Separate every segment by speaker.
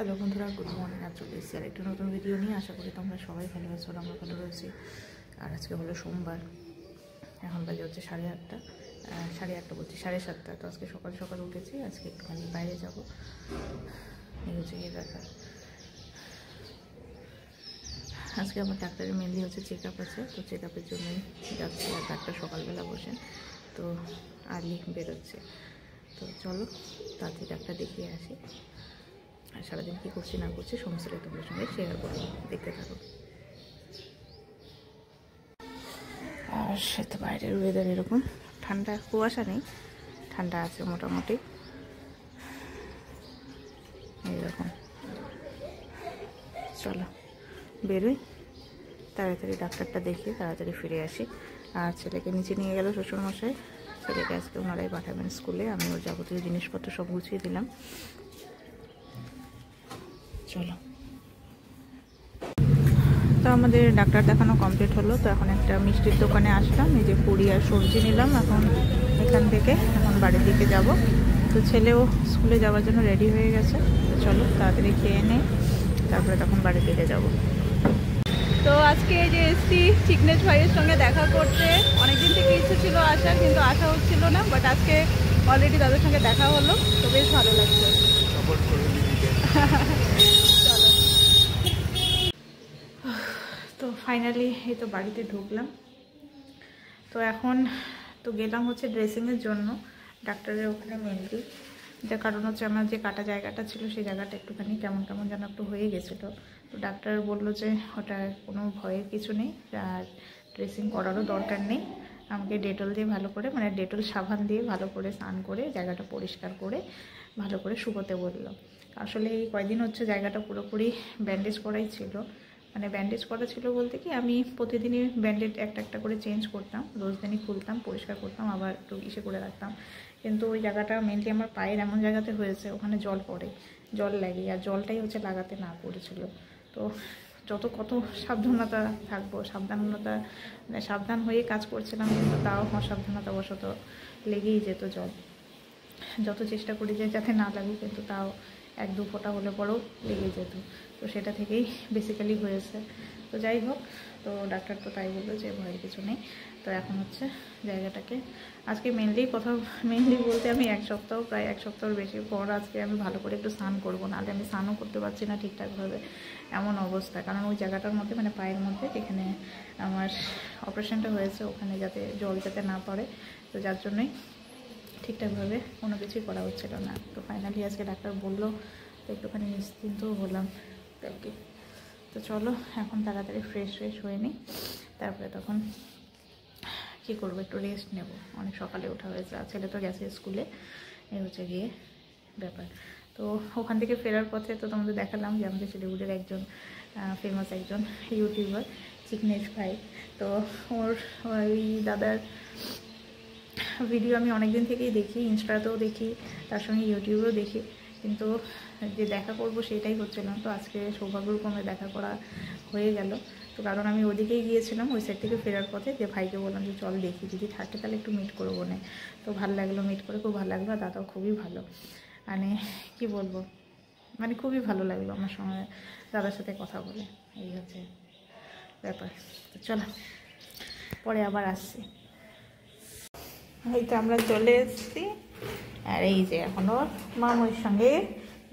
Speaker 1: Hello বন্ধুরা, good morning. আজ চলে এসেছি আর একটা নতুন ভিডিও নিয়ে। আশা করি তোমরা সবাই ভালো আছো, আমরা ভালো রয়েছি। আর আজকে হলো সোমবার, এখন বাজে হচ্ছে 8:30, 8:30 বলছি 7:30। তো আজকে সকাল সকাল উঠেছি, আজকে একটুখানি বাইরে যাব, এই হচ্ছে গিয়ে ব্যাপার। আজকে আমার ডাক্তারের মেনলি হচ্ছে চেক আপ আছে, তো চেক আপের জন্যই যাচ্ছি। আর ডাক্তার সকালবেলা বসেন, তো আর্লি বেরোচ্ছে। তো চলো তাড়াতাড়ি ডাক্তার দেখিয়ে আসি। আর সারাদিন কী করছি না করছি সমস্তটাই তোমাদের সঙ্গে শেয়ার করবো, দেখতে থাকো। আর সে তো বাইরের ওয়েদার এরকম ঠান্ডা, কুয়াশা নেই, ঠান্ডা আছে মোটামুটি এইরকম। চলো বেরোই, তাড়াতাড়ি ডাক্তারটা দেখিয়ে তাড়াতাড়ি ফিরে আসি। আর ছেলেকে নিচে নিয়ে গেল শ্বশুরমশাই, ছেলেকে আজকে ওনারাই পাঠাবেন স্কুলে। আমি ওর যাবতীয় জিনিসপত্র সব গুছিয়ে দিলাম। চলো, তো আমাদের ডাক্তার দেখানো কমপ্লিট হলো। তো এখন একটা মিষ্টির দোকানে আসলাম, এই যে পুরি আর সবজি নিলাম। এখন এখান থেকে এখন বাড়ির দিকে যাব। তো ছেলেও স্কুলে যাওয়ার জন্য রেডি হয়ে গেছে। তো চলো তাড়াতাড়ি খেয়ে নে, তারপরে তখন বাড়ির দিকে যাব।
Speaker 2: তো আজকে এই যে এসছি চিকনেশ ভাইয়ের সঙ্গে দেখা করতে, অনেকদিন থেকে ইচ্ছে ছিল আসার, কিন্তু আসা হচ্ছিল না। বাট আজকে অলরেডি তাদের সঙ্গে দেখা হলো, তো বেশ ভালো লাগছে। চলো,
Speaker 1: তো ফাইনালি এই তো বাড়িতে ঢুকলাম। তো এখন তো গেলাম হচ্ছে ড্রেসিংয়ের জন্য ডাক্তারের ওখানে মেনলি। যার কারণ হচ্ছে আমার যে কাটা জায়গাটা ছিল সেই জায়গাটা একটুখানি কেমন কেমন যেন একটু হয়ে গেছিলো। তো ডাক্তার বললো যে ওটা কোনো ভয়ের কিছু নেই, আর ড্রেসিং করারও দরকার নেই। আমাকে ডেটল দিয়ে ভালো করে, মানে ডেটল সাবান দিয়ে ভালো করে স্নান করে জায়গাটা পরিষ্কার করে ভালো করে শুকোতে বললো। আসলে এই কয়দিন হচ্ছে জায়গাটা পুরোপুরি ব্যান্ডেজ করাই ছিল। মানে ব্যান্ডেজ করা ছিল বলতে কি, আমি প্রতিদিনই ব্যান্ডেজ একটা একটা করে চেঞ্জ করতাম, রোজ দিনই খুলতাম, পরিষ্কার করতাম, আবার একটু ইসে করে রাখতাম। কিন্তু ওই জায়গাটা মেনলি আমার পায়ের এমন জায়গাতে হয়েছে, ওখানে জল পড়ে, জল লাগে, আর জলটাই হচ্ছে লাগাতে না পড়েছিল। তো যত কত সাবধানতা থাকবো, সাবধানতা মানে সাবধান হয়ে কাজ করছিলাম, কিন্তু তাও অসাবধানতাবশত লেগেই যেত জল। যত চেষ্টা করি যে যাতে না লাগুক, কিন্তু তাও 1-2 ফোঁটা হলে পরেও লেগে যেত। তো সেটা থেকেই বেসিক্যালি হয়েছে। তো যাই হোক, তো ডাক্তার তো তাই বললো যে ভয়ের কিছু নেই। তো এখন হচ্ছে জায়গাটাকে আজকে মেনলি বলতে আমি প্রায় এক সপ্তাহের বেশি পর আজকে আমি ভালো করে একটু স্নান করবো, নাহলে আমি স্নানও করতে পারছি না ঠিকঠাকভাবে, এমন অবস্থা। কারণ ওই জায়গাটার মধ্যে মানে পায়ের মধ্যে যেখানে আমার অপারেশনটা হয়েছে, ওখানে যাতে জল যাতে না পড়ে, তো যার জন্যই ঠিকঠাকভাবে কোনো কিছুই করা হচ্ছিল না। তো ফাইনালি আজকে ডাক্তার বললো, তো একটুখানি নিশ্চিন্ত হলাম আর কি। তো চলো এখন তাড়াতাড়ি ফ্রেশ হয়ে নিই, তারপরে তখন কী করবো, একটু রেস্ট নেব। অনেক সকালে ওঠা হয়েছে, আর ছেলে তো গেছে স্কুলে, এই হচ্ছে গিয়ে ব্যাপার। তো ওখান থেকে ফেরার পথে তো তোমাদের দেখালাম যে আমাদের শিলিগুড়ির একজন ফেমাস একজন ইউটিউবার চিকনেশ ভাই। তো ওই দাদার ভিডিও আমি অনেক দিন থেকেই দেখি, ইনস্টাতেও দেখি, তার সঙ্গে ইউটিউবেও দেখি, কিন্তু যে দেখা করব সেটাই হচ্ছিল না। তো আজকে সৌভাগ্যক্রমে দেখা করা হয়ে গেল। তো কারণ আমি ওদিকেই গিয়েছিলাম, ওই সাইড থেকে ফেরার পথে, যে ভাইকে বললাম যে চল দেখি, যদি থাকে তাহলে একটু মিট করবো না। তো ভালো লাগলো, মিট করে খুব ভালো লাগলো। আর দাদাও খুবই ভালো, মানে কি বলবো, মানে খুবই ভালো লাগলো আমার সঙ্গে দাদার সাথে কথা বলে, এই হচ্ছে ব্যাপার। তো চলো পরে আবার আসছি। এই তো আমরা চলে এসেছি, আর এই যে এখনো মামুর সঙ্গে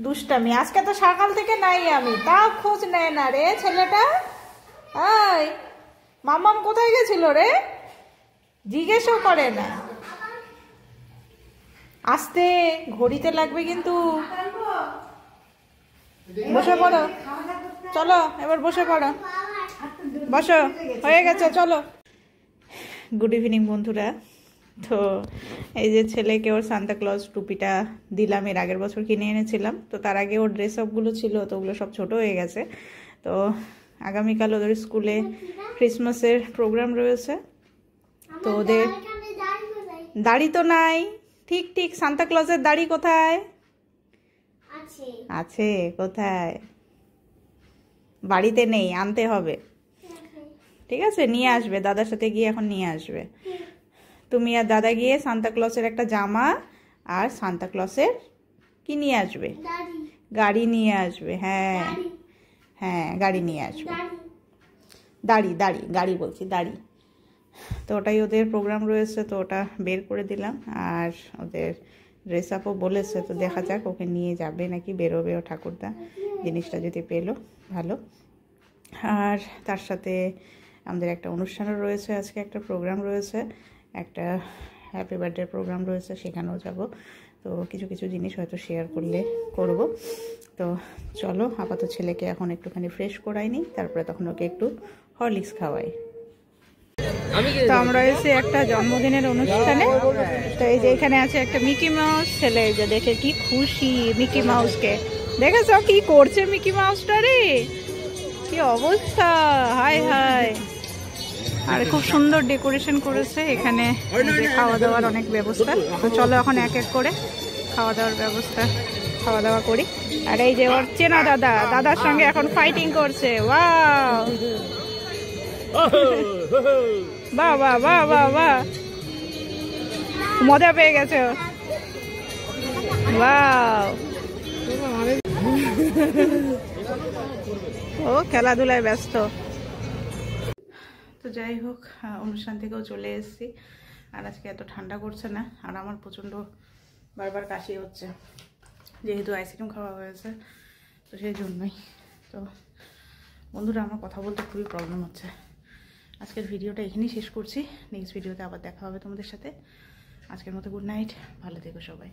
Speaker 1: দুষ্টামি। আজকে তো সকাল থেকে নাই, আমি তাও খোঁজ নেয় না রে ছেলেটা। এই মামাম কোথায় গেছিল রে, জিজ্ঞেসও করে না। আসতে ঘড়িতে লাগবে কিন্তু। বসে পড়ো, চলো এবার বসে পড়ো, বসো, হয়ে গেছে, চলো। গুড ইভিনিং বন্ধুরা। তো এই যে ছেলেকে ওর সান্তাক্লজ টুপিটা দিলাম, এর আগের বছর কিনে এনেছিলাম। তো তার আগে ওর ড্রেস আপগুলো ছিল, তো ওগুলো সব ছোট হয়ে গেছে। তো আগামীকাল ওদের স্কুলে ক্রিসমাসের প্রোগ্রাম রয়েছে, তো ওদের দাড়ি তো নাই। ঠিক ঠিক সান্তাক্লজের দাড়ি কোথায় আছে? কোথায়? বাড়িতে নেই, আনতে হবে। ঠিক আছে, নিয়ে আসবে, দাদার সাথে গিয়ে এখন নিয়ে আসবে। তুমি আর দাদা গিয়ে সান্তাক্লজের একটা জামা আর সান্তাক্লজের কি নিয়ে আসবে? গাড়ি নিয়ে আসবে, হ্যাঁ হ্যাঁ গাড়ি নিয়ে আসবে। দাড়ি দাড়ি গাড়ি বলছি, দাড়ি। তো ওটাই ওদের প্রোগ্রাম রয়েছে, তো ওটা বের করে দিলাম। আর ওদের ড্রেস আপও বলেছে, তো দেখা যাক ওকে নিয়ে যাবে নাকি বেরোবেও ঠাকুরদা, জিনিসটা যদি পেলো ভালো। আর তার সাথে আমাদের একটা অনুষ্ঠানও রয়েছে, আজকে একটা প্রোগ্রাম রয়েছে, একটা হ্যাপি বার্থডে প্রোগ্রাম রয়েছে, সেখানেও যাব। তো কিছু কিছু জিনিস হয়তো শেয়ার করব। তো চলো, আপাতত ছেলেকে এখন একটুখানি ফ্রেশ করাই নিই, তারপরে তখন ওকে একটু হরলিক্স খাওয়াই। তো আমরা এসে একটা জন্মদিনের অনুষ্ঠানে, তো এই যে এখানে আছে একটা মিকি মাউস ছেলে, যে দেখে কি খুশি মিকি মাউসকে। দেখেছ কি করছে মিকি মাউসটা রে, কি অবস্থা, হায় হায়। আর খুব সুন্দর ডেকোরেশন করেছে এখানে, খাওয়া দাওয়ার অনেক ব্যবস্থা। তো চলো এখন এক এক করে খাওয়া দাওয়া করি। আর এই যে ওর চেনা দাদার সঙ্গে এখন ফাইটিং করছে। ওয়াও, বাহ বাহ বাহ বাহ বাহ, মজা পেয়ে গেছে। ওয়াও, ও খেলাধুলায় ব্যস্ত। তো যাই হোক, অনুষ্ঠান থেকেও চলে এসেছি। আর আজকে এত ঠান্ডা করছে না, আর আমার প্রচণ্ড বারবার কাশি হচ্ছে, যেহেতু আইসক্রিম খাওয়া হয়েছে, তো সেই জন্যই। তো বন্ধুরা, আমার কথা বলতে খুবই প্রবলেম হচ্ছে। আজকের ভিডিওটা এখানেই শেষ করছি, নেক্সট ভিডিওতে আবার দেখা হবে তোমাদের সাথে। আজকের মতো গুড নাইট, ভালো থেকো সবাই।